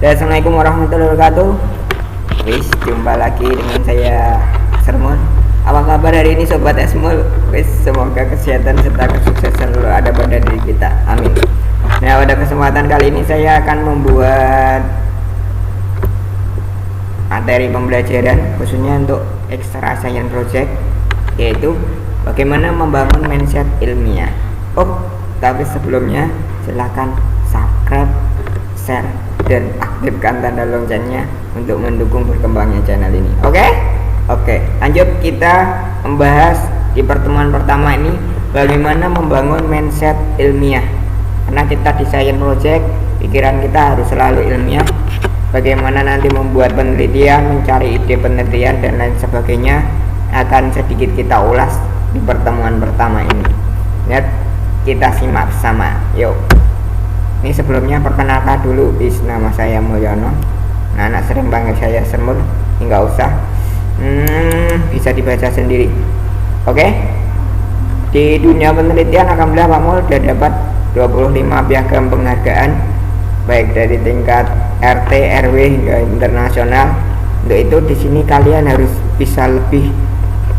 Assalamualaikum warahmatullahi wabarakatuh. Wis, jumpa lagi dengan saya Sermon. Apa kabar hari ini sobat Esmul? Wis, semoga kesehatan serta kesuksesan selalu ada pada diri kita. Amin. Nah, pada kesempatan kali ini saya akan membuat materi pembelajaran khususnya untuk extra science project, yaitu bagaimana membangun mindset ilmiah. Tapi sebelumnya silakan subscribe, share, dan aktifkan tanda loncengnya untuk mendukung berkembangnya channel ini. Oke, lanjut kita membahas di pertemuan pertama ini bagaimana membangun mindset ilmiah. Karena kita di science project, pikiran kita harus selalu ilmiah. Bagaimana nanti membuat penelitian, mencari ide penelitian dan lain sebagainya akan sedikit kita ulas di pertemuan pertama ini. Lihat, kita simak bersama. Yuk. Ini sebelumnya perkenalkan dulu, nama saya Mulyono. Nah, anak sering panggil saya Semul, nggak usah. Bisa dibaca sendiri. Oke. Di dunia penelitian alhamdulillah Pak Mul sudah dapat 25 piagam penghargaan baik dari tingkat RT, RW hingga internasional. Untuk itu di sini kalian harus bisa lebih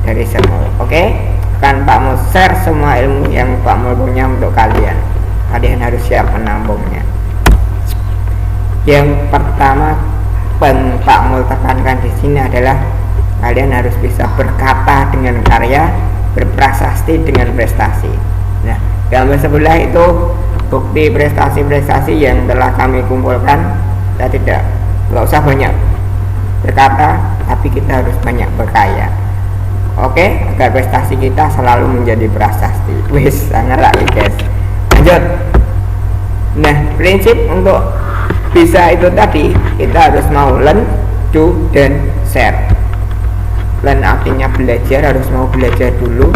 dari Semul. Oke? Kan Pak Mul share semua ilmu yang Pak Mul punya untuk kalian. Kalian harus siap menampungnya. Yang pertama Pak Mul tekankan di sini adalah kalian harus bisa berkata dengan karya, berprasasti dengan prestasi. Nah, gambar sebelah itu bukti prestasi-prestasi yang telah kami kumpulkan. Kita nggak usah banyak berkata, tapi kita harus banyak berkarya. Oke, agar prestasi kita selalu menjadi prasasti. Wis, sangat lagi guys. Lanjut. Nah, prinsip untuk bisa itu tadi, kita harus mau learn, do, dan share. Learn artinya belajar, harus mau belajar dulu.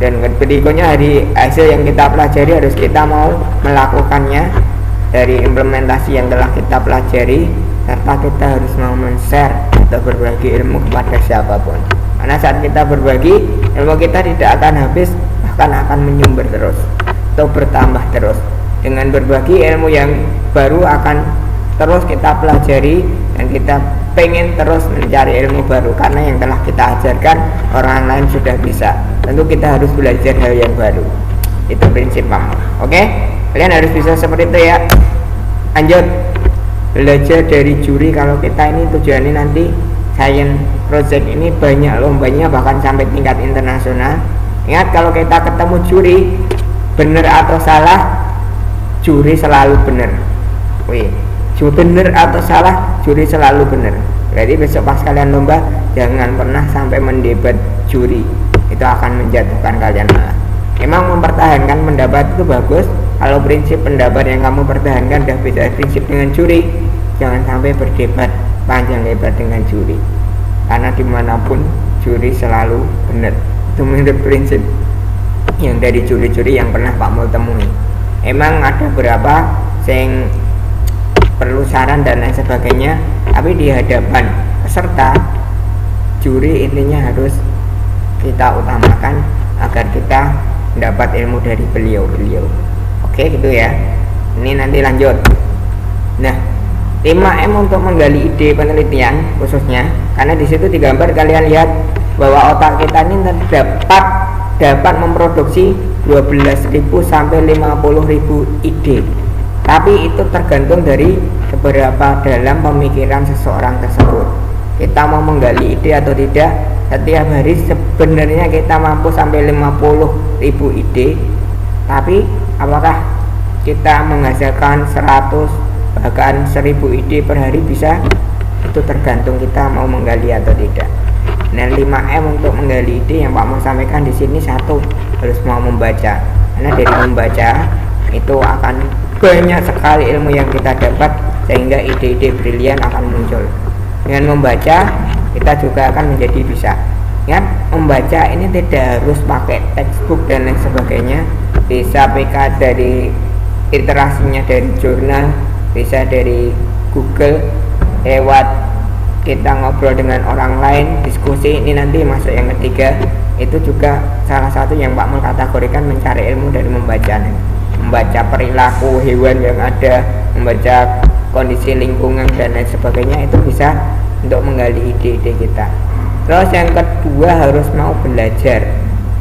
Dan berikutnya dari hasil yang kita pelajari harus kita mau melakukannya dari implementasi yang telah kita pelajari, serta kita harus mau men-share atau berbagi ilmu kepada siapapun. Karena saat kita berbagi, ilmu kita tidak akan habis, bahkan akan menyumber terus atau bertambah terus. Dengan berbagi ilmu yang baru akan terus kita pelajari dan kita pengen terus mencari ilmu baru karena yang telah kita ajarkan orang lain sudah bisa. Tentu kita harus belajar hal yang baru. Itu prinsip Pak. Oke? Kalian harus bisa seperti itu ya. Lanjut. Belajar dari juri. Kalau kita ini tujuannya nanti science project ini banyak lombanya bahkan sampai tingkat internasional. Ingat, kalau kita ketemu juri, benar atau salah, juri selalu benar. Benar atau salah, juri selalu benar. Jadi besok pas kalian lomba, jangan pernah sampai mendebat juri. Itu akan menjatuhkan kalian malah. Emang mempertahankan pendapat itu bagus. Kalau prinsip pendapat yang kamu pertahankan udah beda prinsip dengan juri, jangan sampai berdebat panjang lebar dengan juri. Karena dimanapun juri selalu benar. Itu menurut prinsip yang dari juri-juri yang pernah Pak Mul temui. Emang ada beberapa yang perlu saran dan lain sebagainya, tapi di hadapan peserta juri intinya harus kita utamakan agar kita mendapat ilmu dari beliau-beliau. Oke, gitu ya. Ini nanti lanjut. Nah, 5M untuk menggali ide penelitian khususnya, karena di situ digambar kalian lihat bahwa otak kita ini dapat memproduksi 12.000 sampai 50.000 ide. Tapi itu tergantung dari seberapa dalam pemikiran seseorang tersebut. Kita mau menggali ide atau tidak. Setiap hari sebenarnya kita mampu sampai 50.000 ide. Tapi apakah kita menghasilkan 100 bahkan 1000 ide per hari bisa? Itu tergantung kita mau menggali atau tidak. Nah, 5M untuk menggali ide yang Pak mau sampaikan di sini, satu, harus mau membaca. Karena dari membaca itu akan banyak sekali ilmu yang kita dapat sehingga ide-ide brilian akan muncul. Dengan membaca kita juga akan menjadi bisa. Ingat, membaca ini tidak harus pakai textbook dan lain sebagainya. Bisa PK dari literasinya dari jurnal, bisa dari Google, lewat kita ngobrol dengan orang lain, diskusi. Ini nanti masuk yang ketiga, itu juga salah satu yang Pak Mul kategorikan mencari ilmu dari membaca perilaku hewan yang ada, membaca kondisi lingkungan dan lain sebagainya, itu bisa untuk menggali ide-ide kita. Terus yang kedua harus mau belajar,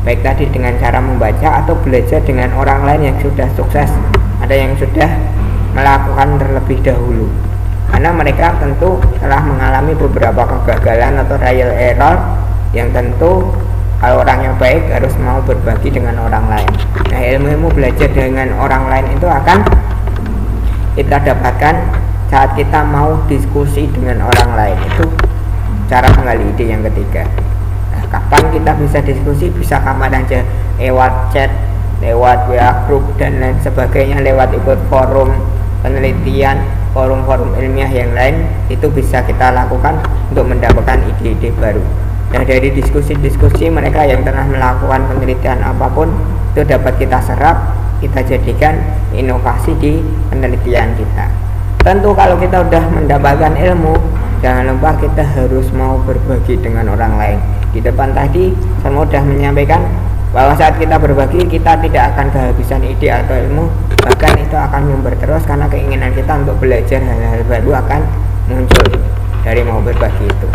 baik tadi dengan cara membaca atau belajar dengan orang lain yang sudah sukses, ada yang sudah melakukan terlebih dahulu, karena mereka tentu telah mengalami beberapa kegagalan atau trial error yang tentu kalau orang yang baik harus mau berbagi dengan orang lain. Nah, ilmu-ilmu belajar dengan orang lain itu akan kita dapatkan saat kita mau diskusi dengan orang lain. Itu cara menggali ide yang ketiga. Nah, kapan kita bisa diskusi? Bisa kapan aja, lewat chat, lewat WA group dan lain sebagainya, lewat ikut forum penelitian, forum-forum ilmiah yang lain, itu bisa kita lakukan untuk mendapatkan ide-ide baru. Nah, dari diskusi-diskusi mereka yang telah melakukan penelitian apapun, itu dapat kita serap, kita jadikan inovasi di penelitian kita. Tentu kalau kita sudah mendapatkan ilmu, jangan lupa kita harus mau berbagi dengan orang lain. Di depan tadi saya sudah menyampaikan bahwa saat kita berbagi, kita tidak akan kehabisan ide atau ilmu, bahkan itu akan member terus karena keinginan kita untuk belajar hal-hal baru akan muncul dari mau berbagi itu.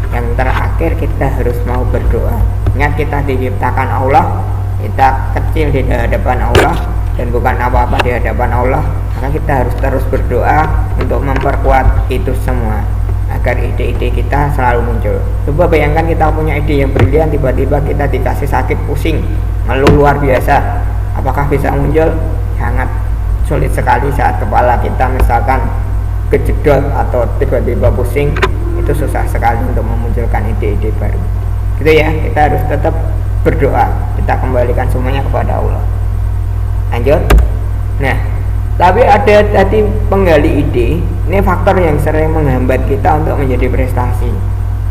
Yang terakhir, kita harus mau berdoa. Ingat, kita diciptakan Allah, kita kecil di hadapan Allah dan bukan apa-apa di hadapan Allah, maka kita harus terus berdoa untuk memperkuat itu semua agar ide-ide kita selalu muncul. Coba bayangkan kita punya ide yang brilian, tiba-tiba kita dikasih sakit pusing, ngeluh luar biasa, apakah bisa muncul? Sangat sulit sekali saat kepala kita misalkan kejedot atau tiba-tiba pusing, itu susah sekali untuk memunculkan ide-ide baru. Gitu ya, kita harus tetap berdoa, kita kembalikan semuanya kepada Allah. Lanjut. Nah, tapi ada tadi penggali ide, ini faktor yang sering menghambat kita untuk menjadi prestasi.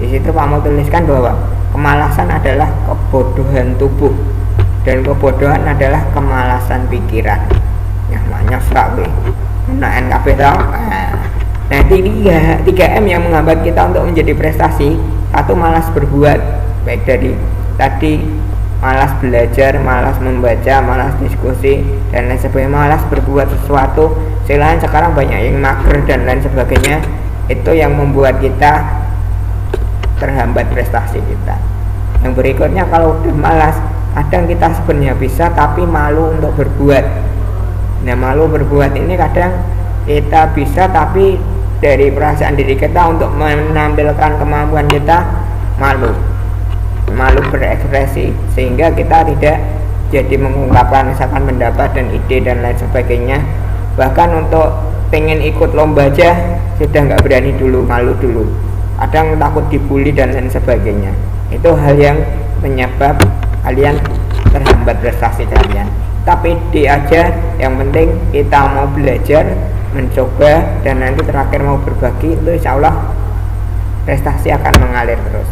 Di situ Pak mau tuliskan bahwa kemalasan adalah kebodohan tubuh dan kebodohan adalah kemalasan pikiran. Ya, maknya serak be. Nah, NKP tau. Nah, 3M yang menghambat kita untuk menjadi prestasi. Satu, malas berbuat, baik dari tadi malas belajar, malas membaca, malas diskusi dan lain sebagainya, malas berbuat sesuatu. Selain sekarang banyak yang mager dan lain sebagainya, itu yang membuat kita terhambat prestasi kita. Yang berikutnya, kalau udah malas, kadang kita sebenarnya bisa tapi malu untuk berbuat. Nah, malu berbuat ini kadang kita bisa tapi dari perasaan diri kita untuk menampilkan kemampuan kita malu berekspresi, sehingga kita tidak jadi mengungkapkan misalkan pendapat dan ide dan lain sebagainya. Bahkan untuk pengen ikut lomba aja sudah nggak berani dulu, malu dulu, kadang takut dibully dan lain sebagainya. Itu hal yang menyebab kalian terhambat prestasi kalian. Tapi ide aja, yang penting kita mau belajar, mencoba, dan nanti terakhir mau berbagi, itu insya Allah prestasi akan mengalir terus.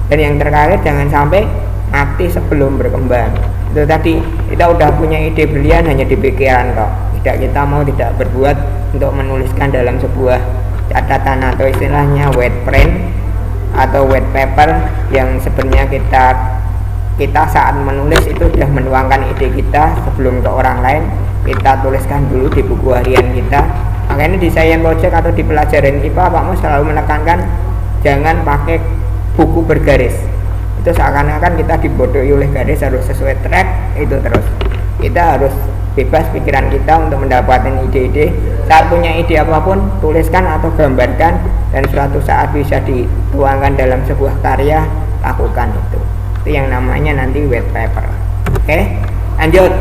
Dan yang terakhir, jangan sampai mati sebelum berkembang. Itu tadi, kita udah punya ide brilian hanya di pikiran kok, kita mau tidak berbuat untuk menuliskan dalam sebuah catatan atau istilahnya white print atau white paper, yang sebenarnya kita saat menulis itu sudah menuangkan ide kita sebelum ke orang lain. Kita tuliskan dulu di buku harian kita. Makanya di science project atau di pelajaran IPA, Pak Mus selalu menekankan jangan pakai buku bergaris. Itu seakan-akan kita dibodohi oleh garis, harus sesuai track itu terus. Kita harus bebas pikiran kita untuk mendapatkan ide-ide. Saat punya ide apapun, tuliskan atau gambarkan, dan suatu saat bisa dituangkan dalam sebuah karya, lakukan itu. Itu yang namanya nanti white paper. Oke, lanjut.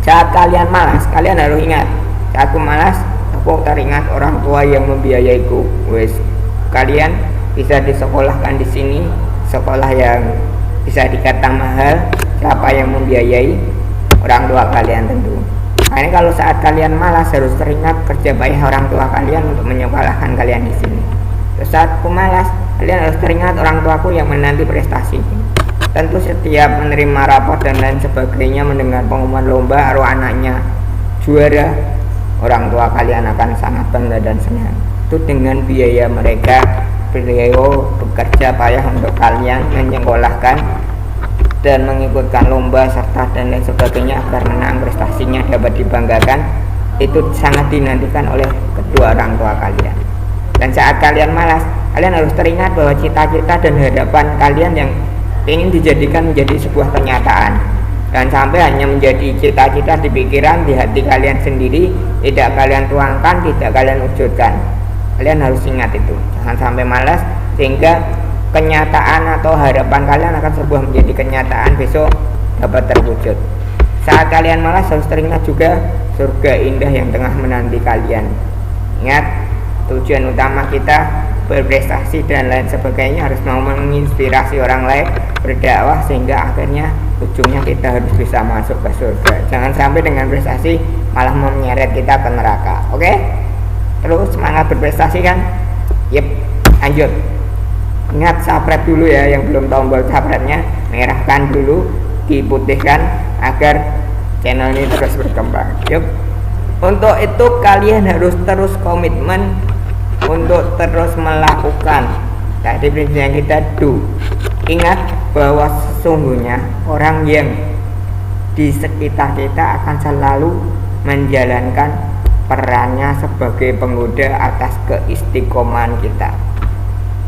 Saat kalian malas, kalian harus ingat, saat aku malas, aku teringat orang tua yang membiayaiku. Wes, kalian bisa disekolahkan di sini, sekolah yang bisa dikata mahal. Siapa yang membiayai? Orang tua kalian tentu. Makanya kalau saat kalian malas, harus teringat kerja payah orang tua kalian untuk menyekolahkan kalian di sini. Terus saat aku malas, kalian harus teringat orang tuaku yang menanti prestasi. Tentu setiap menerima rapor dan lain sebagainya, mendengar pengumuman lomba arwah anaknya juara, orang tua kalian akan sangat bangga dan senang. Itu dengan biaya mereka, beliau bekerja payah untuk kalian, menyekolahkan dan mengikutkan lomba serta dan lain sebagainya agar menang, prestasinya dapat dibanggakan. Itu sangat dinantikan oleh kedua orang tua kalian. Dan saat kalian malas, kalian harus teringat bahwa cita-cita dan harapan kalian yang ingin dijadikan menjadi sebuah kenyataan. Dan sampai hanya menjadi cita-cita di pikiran, di hati kalian sendiri, tidak kalian tuangkan, tidak kalian wujudkan. Kalian harus ingat itu. Jangan sampai malas sehingga kenyataan atau harapan kalian akan sebuah menjadi kenyataan besok dapat terwujud. Saat kalian malas harus teringat juga surga indah yang tengah menanti kalian. Ingat, tujuan utama kita berprestasi dan lain sebagainya harus mau menginspirasi orang lain berdakwah sehingga akhirnya ujungnya kita harus bisa masuk ke surga. Jangan sampai dengan prestasi malah menyeret kita ke neraka. Oke? Terus semangat berprestasi kan? Yep, lanjut. Ingat subscribe dulu ya, yang belum tombol subscribe-nya merahkan dulu, diputihkan agar channel ini terus berkembang. Yuk. Untuk itu kalian harus terus komitmen untuk terus melakukan tadi prinsip yang kita do. Ingat bahwa sesungguhnya orang yang di sekitar kita akan selalu menjalankan perannya sebagai penggoda atas keistiqomahan kita.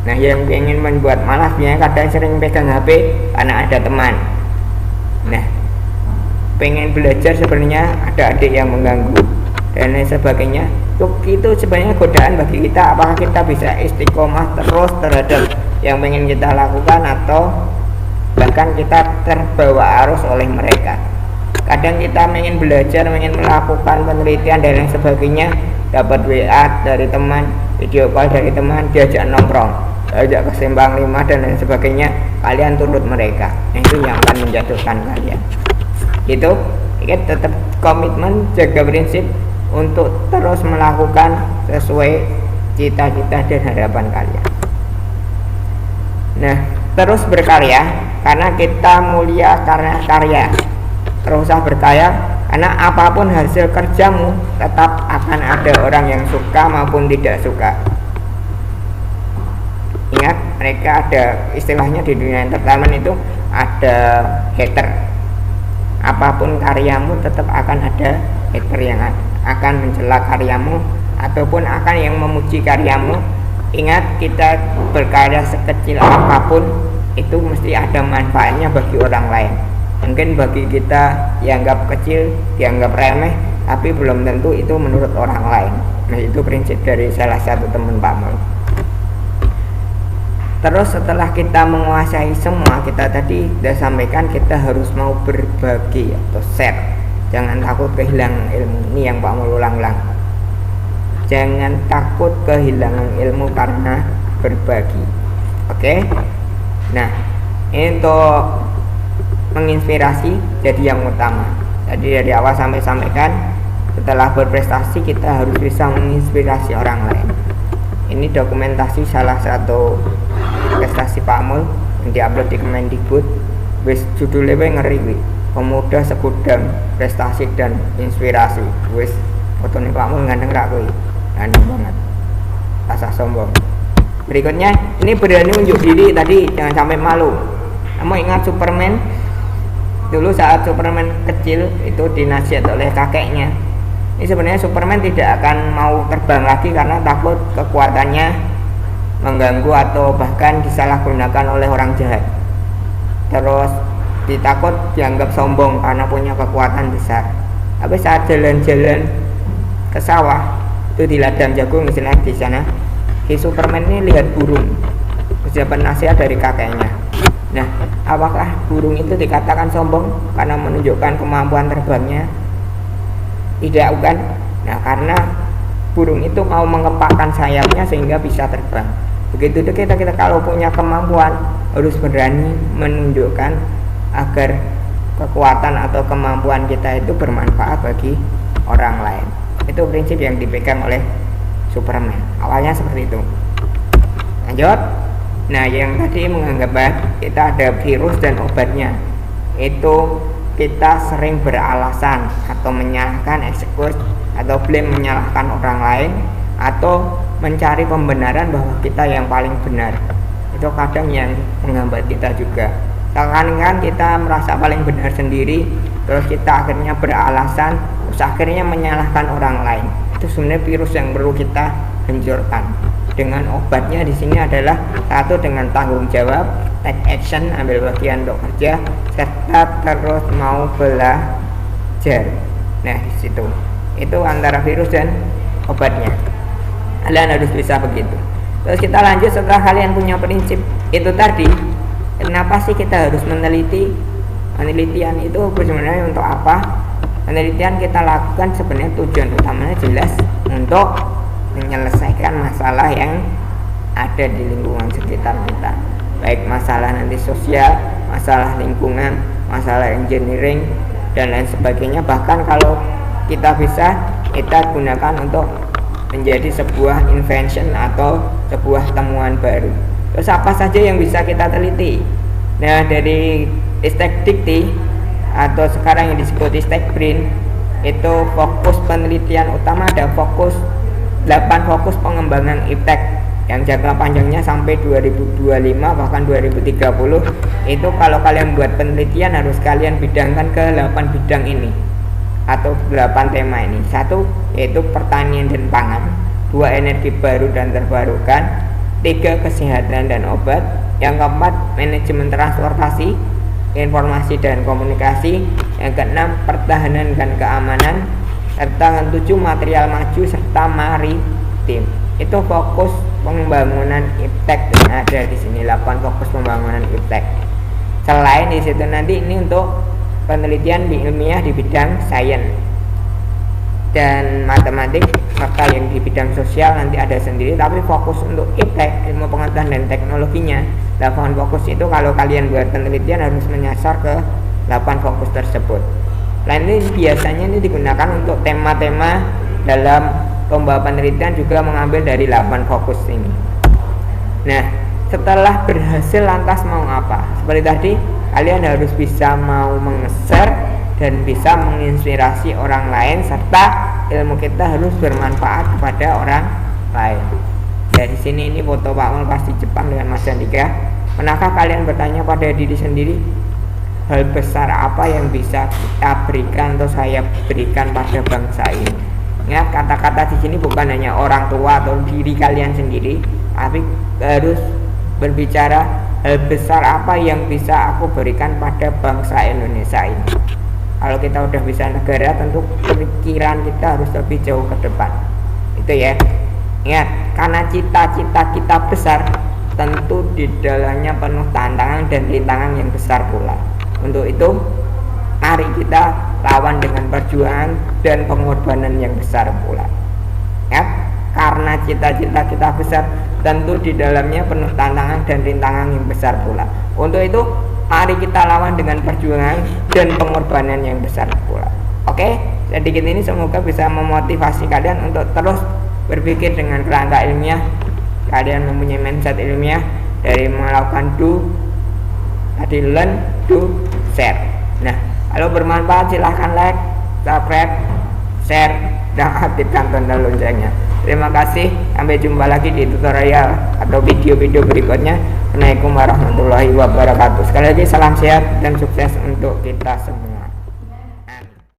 Nah, yang ingin membuat malas biasanya kadang sering pegang HP karena ada teman. Nah, pengen belajar sebenarnya ada adik yang mengganggu dan lain sebagainya. Itu sebenarnya godaan bagi kita. Apakah kita bisa istiqomah terus terhadap yang pengen kita lakukan atau bahkan kita terbawa arus oleh mereka. Kadang kita ingin belajar, ingin melakukan penelitian dan lain sebagainya, dapat WA dari teman, video call dari teman, diajak nongkrong, diajak ke Simpang 5 dan lain sebagainya, kalian turut mereka. Nah, itu yang akan menjatuhkan kalian. Itu kita tetap komitmen, jaga prinsip untuk terus melakukan sesuai cita-cita dan harapan kalian. Nah, terus berkarya karena kita mulia karena karya. Teruslah berkarya karena apapun hasil kerjamu tetap akan ada orang yang suka maupun tidak suka. Ingat, mereka ada istilahnya di dunia entertainment itu ada hater. Apapun karyamu tetap akan ada hater yang akan mencela karyamu ataupun akan yang memuji karyamu. Ingat, kita berkarya sekecil apapun itu mesti ada manfaatnya bagi orang lain. Mungkin bagi kita dianggap kecil, dianggap remeh, tapi belum tentu itu menurut orang lain. Nah, itu prinsip dari salah satu teman Pak Mul. Terus setelah kita menguasai semua, kita tadi sudah sampaikan kita harus mau berbagi atau share. Jangan takut kehilangan ilmu. Ini yang Pak Mul ulang-ulang. Jangan takut kehilangan ilmu karena berbagi. Oke? Nah, ini untuk menginspirasi jadi yang utama. Tadi dari awal sampai sampaikan, setelah berprestasi kita harus bisa menginspirasi orang lain. Ini dokumentasi salah satu prestasi Pak Mul yang diupload di Kemendikbud. Wis judulnya ngeri wi. Pemuda segudang prestasi dan inspirasi. Wis fotonya Pak Mul ganteng rak kuwi. Ganteng banget. Rasa sombong. Berikutnya, ini berani unjuk diri tadi, jangan sampai malu. Kamu ingat Superman? Dulu saat Superman kecil itu dinasihat oleh kakeknya. Ini sebenarnya Superman tidak akan mau terbang lagi karena takut kekuatannya mengganggu atau bahkan disalahgunakan oleh orang jahat. Terus ditakut dianggap sombong karena punya kekuatan besar. Tapi saat jalan-jalan ke sawah itu di ladang jagung istilahnya di sana, si Superman ini lihat burung. Terus dapat nasihat dari kakeknya. Nah, apakah burung itu dikatakan sombong karena menunjukkan kemampuan terbangnya? Tidak, bukan. Nah, karena burung itu mau mengepakkan sayapnya sehingga bisa terbang. Begitu kita kalau punya kemampuan harus berani menunjukkan agar kekuatan atau kemampuan kita itu bermanfaat bagi orang lain. Itu prinsip yang dipegang oleh Superman. Awalnya seperti itu. Lanjut. Nah, yang tadi menganggap kita ada virus dan obatnya. Itu kita sering beralasan atau menyalahkan excuse atau blame, menyalahkan orang lain atau mencari pembenaran bahwa kita yang paling benar. Itu kadang yang menghambat kita juga. Seakan-akan kita merasa paling benar sendiri, terus kita akhirnya beralasan, terus akhirnya menyalahkan orang lain. itu sebenarnya virus yang perlu kita hancurkan. Dengan obatnya di sini adalah satu, dengan tanggung jawab, take action, ambil bagian untuk kerja, serta terus mau belajar. Nah, di situ itu antara virus dan obatnya. Kalian harus bisa begitu. Terus kita lanjut, setelah kalian punya prinsip itu tadi, kenapa sih kita harus meneliti? Penelitian itu sebenarnya untuk apa? Penelitian kita lakukan sebenarnya tujuan utamanya jelas untuk menyelesaikan masalah yang ada di lingkungan sekitar kita, baik masalah nanti sosial, masalah lingkungan, masalah engineering dan lain sebagainya. Bahkan kalau kita bisa, kita gunakan untuk menjadi sebuah invention atau sebuah temuan baru. Terus apa saja yang bisa kita teliti? Nah, dari Ristek Dikti atau sekarang yang disebut Ristek Brin, itu fokus penelitian utama ada 8 fokus pengembangan iptek yang jangka panjangnya sampai 2025 bahkan 2030. Itu kalau kalian buat penelitian harus kalian bidangkan ke 8 bidang ini atau 8 tema ini. 1 yaitu pertanian dan pangan, 2 energi baru dan terbarukan, 3 kesehatan dan obat, yang keempat manajemen transportasi, informasi dan komunikasi, yang keenam pertahanan dan keamanan, serta yang 7 material maju serta maritim. Itu fokus pembangunan iptek yang ada di sini, 8 fokus pembangunan iptek. Selain di situ nanti ini untuk penelitian ilmiah di bidang sains dan matematik, serta yang di bidang sosial nanti ada sendiri, tapi fokus untuk iptek, ilmu pengetahuan dan teknologinya, 8 fokus itu kalau kalian buat penelitian harus menyasar ke 8 fokus tersebut. Lain ini biasanya ini digunakan untuk tema-tema dalam lomba penelitian juga mengambil dari 8 fokus ini. Nah, setelah berhasil lantas mau apa? Seperti tadi, kalian harus bisa mau mengeser dan bisa menginspirasi orang lain, serta ilmu kita harus bermanfaat kepada orang lain. Dari sini ini foto Pak Mul pas di Jepang dengan Mas Andika. Pernahkah kalian bertanya pada diri sendiri, hal besar apa yang bisa kita berikan atau saya berikan pada bangsa ini? Ingat, kata-kata di sini bukan hanya orang tua atau diri kalian sendiri, tapi harus berbicara hal besar apa yang bisa aku berikan pada bangsa Indonesia ini. Kalau kita udah bisa negara, tentu pikiran kita harus lebih jauh ke depan. Itu ya. Ingat, karena cita-cita kita besar, tentu di dalamnya penuh tantangan dan rintangan yang besar pula. Untuk itu, mari kita lawan dengan perjuangan dan pengorbanan yang besar pula. Ya, karena cita-cita kita besar, tentu di dalamnya penuh tantangan dan rintangan yang besar pula. Untuk itu, mari kita lawan dengan perjuangan dan pengorbanan yang besar pula. Oke, sedikit ini semoga bisa memotivasi kalian untuk terus berpikir dengan kerangka ilmiah. Kalian mempunyai mindset ilmiah dari melakukan learn, do, share. Nah, kalau bermanfaat silahkan like, subscribe, share, dan aktifkan tanda loncengnya. Terima kasih, sampai jumpa lagi di tutorial atau video-video berikutnya. Assalamualaikum warahmatullahi wabarakatuh. Sekali lagi salam sehat dan sukses untuk kita semua.